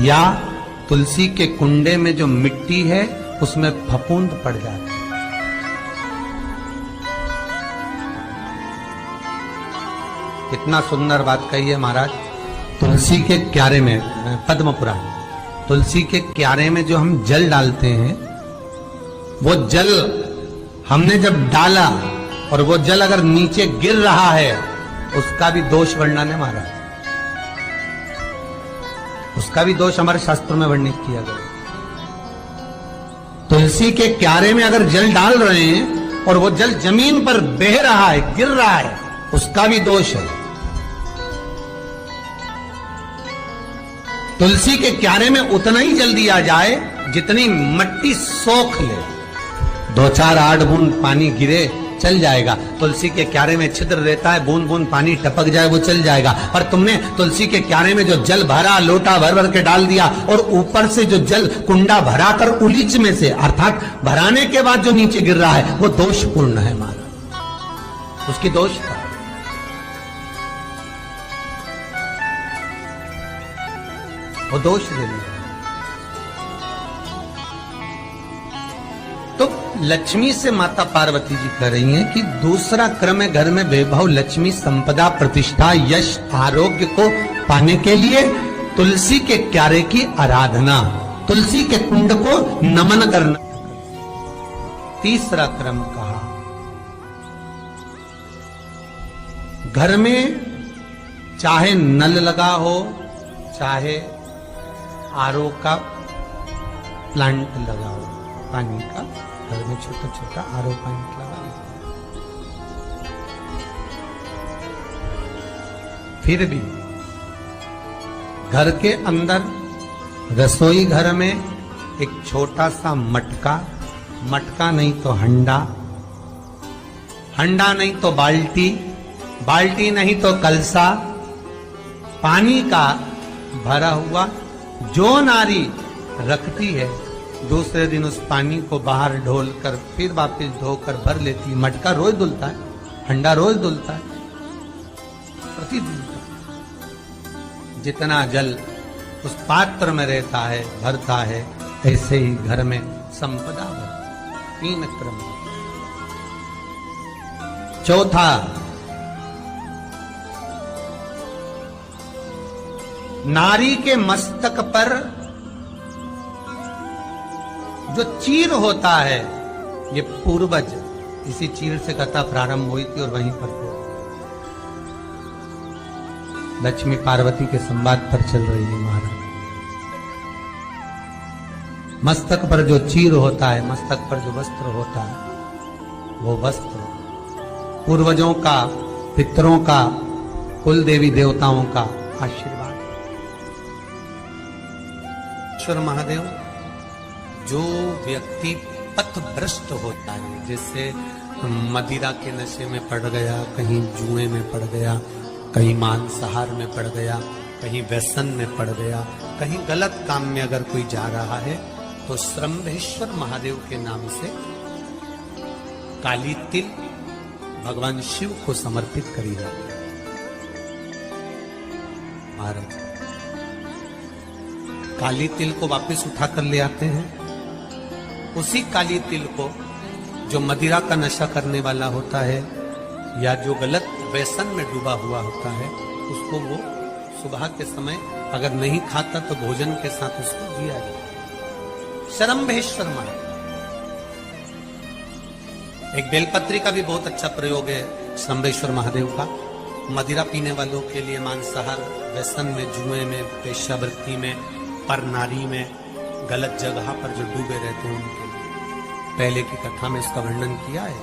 या तुलसी के कुंडे में जो मिट्टी है उसमें फफूंद पड़ जाती है। कितना सुंदर बात कही है महाराज। तुलसी के क्यारे में, पद्म पुराण, तुलसी के क्यारे में जो हम जल डालते हैं, वो जल हमने जब डाला और वो जल अगर नीचे गिर रहा है, उसका भी दोष वर्णन है महाराज, उसका भी दोष हमारे शास्त्रों में वर्णित किया गया। तुलसी के क्यारे में अगर जल डाल रहे हैं और वो जल जमीन पर बह रहा है, गिर रहा है, उसका भी दोष है। तुलसी के क्यारे में उतना ही जल दिया जाए जितनी मट्टी सोख ले। 2-4 8 बूंद पानी गिरे चल जाएगा। तुलसी के क्यारे में छिद्र रहता है, बूंद बूंद पानी टपक जाए वो चल जाएगा। पर तुमने तुलसी के क्यारे में जो जल भरा, लोटा भर भर के डाल दिया, और ऊपर से जो जल कुंडा भरा कर उलीच में से, अर्थात भराने के बाद जो नीचे गिर रहा है, वो दोषपूर्ण है महाराज, उसकी दोष था। वो दोष देने। तो लक्ष्मी से माता पार्वती जी कह रही हैं कि दूसरा क्रम है घर में वैभव, लक्ष्मी, संपदा, प्रतिष्ठा, यश, आरोग्य को पाने के लिए तुलसी के क्यारे की आराधना, तुलसी के कुंड को नमन करना। तीसरा क्रम कहा, घर में चाहे नल लगा हो, चाहे आरओ का प्लांट लगा हो, पानी का, घर में छोटा छोटा आरओ प्लांट लगा हो, फिर भी घर के अंदर रसोई घर में एक छोटा सा मटका, मटका नहीं तो हंडा, हंडा नहीं तो बाल्टी, बाल्टी नहीं तो कलसा, पानी का भरा हुआ जो नारी रखती है, दूसरे दिन उस पानी को बाहर ढोल कर फिर वापिस धोकर भर लेती है। मटका रोज धुलता है, हंडा रोज धुलता है, प्रतिदिन। जितना जल उस पात्र में रहता है, भरता है, ऐसे ही घर में संपदा भरती। 3 क्रम। चौथा, नारी के मस्तक पर जो चीर होता है, ये पूर्वज, इसी चीर से कथा प्रारंभ हुई थी और वहीं पर लक्ष्मी पार्वती के संवाद पर चल रही है महाराज। मस्तक पर जो चीर होता है, मस्तक पर जो वस्त्र होता है, वो वस्त्र पूर्वजों का, पितरों का, कुल देवी देवताओं का आशीर्वाद। ईश्वर महादेव, जो व्यक्ति पथभ्रष्ट होता है, जैसे मदिरा के नशे में पड़ गया, कहीं जुए में पड़ गया, कहीं मांसाहार में पड़ गया, कहीं व्यसन में पड़ गया, कहीं गलत काम में अगर कोई जा रहा है, तो श्रम्भेश्वर महादेव के नाम से काली तिल भगवान शिव को समर्पित करी जाती है महाराज। काली तिल को वापस उठा कर ले आते हैं। उसी काली तिल को जो मदिरा का नशा करने वाला होता है या जो गलत व्यसन में डूबा हुआ होता है, उसको वो सुबह के समय अगर नहीं खाता तो भोजन के साथ उसको दिया जाए। श्रम्भेश्वर महादेव। एक बेलपत्री का भी बहुत अच्छा प्रयोग है श्रम्भेश्वर महादेव का। मदिरा पीने वालों के लिए, मांसाहार, व्यसन में, जुए में, वेश्यावृत्ति में, पर नारी में, गलत जगह पर जो डूबे रहते हैं उनके लिए पहले की कथा में इसका वर्णन किया है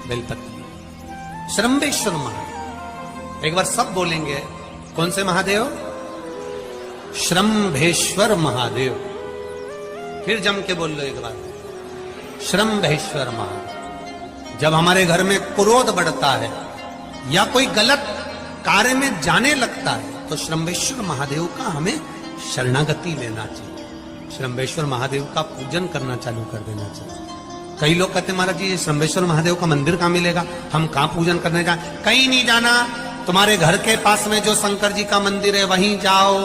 बेलपत्री। श्रम्भेश्वर महादेव। एक बार सब बोलेंगे, कौन से महादेव? श्रम्भेश्वर महादेव। फिर जम के बोल लो एक बार, श्रम्भेश्वर महादेव। जब हमारे घर में क्रोध बढ़ता है या कोई गलत कार्य में जाने लगता है, तो श्रम्भेश्वर महादेव का हमें शरणागति लेना चाहिए। श्रम्भेश्वर महादेव का पूजन करना चालू कर देना चाहिए। कई लोग कहते महाराज जी, श्रम्भेश्वर महादेव का मंदिर कहाँ मिलेगा, हम कहाँ पूजन करने जाए? कहीं नहीं जाना, तुम्हारे घर के पास में जो शंकर जी का मंदिर है वहीं जाओ।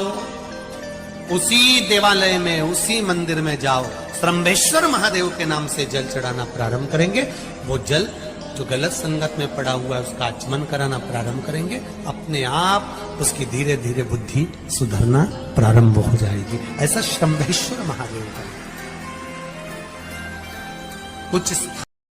उसी देवालय में, उसी मंदिर में जाओ, श्रम्भेश्वर महादेव के नाम से जल चढ़ाना प्रारंभ करेंगे। वो जल जो गलत संगत में पड़ा हुआ है उसका आचमन कराना प्रारंभ करेंगे, अपने आप उसकी धीरे धीरे बुद्धि सुधरना प्रारंभ हो जाएगी। ऐसा श्रम्भेश्वर महादेव का कुछ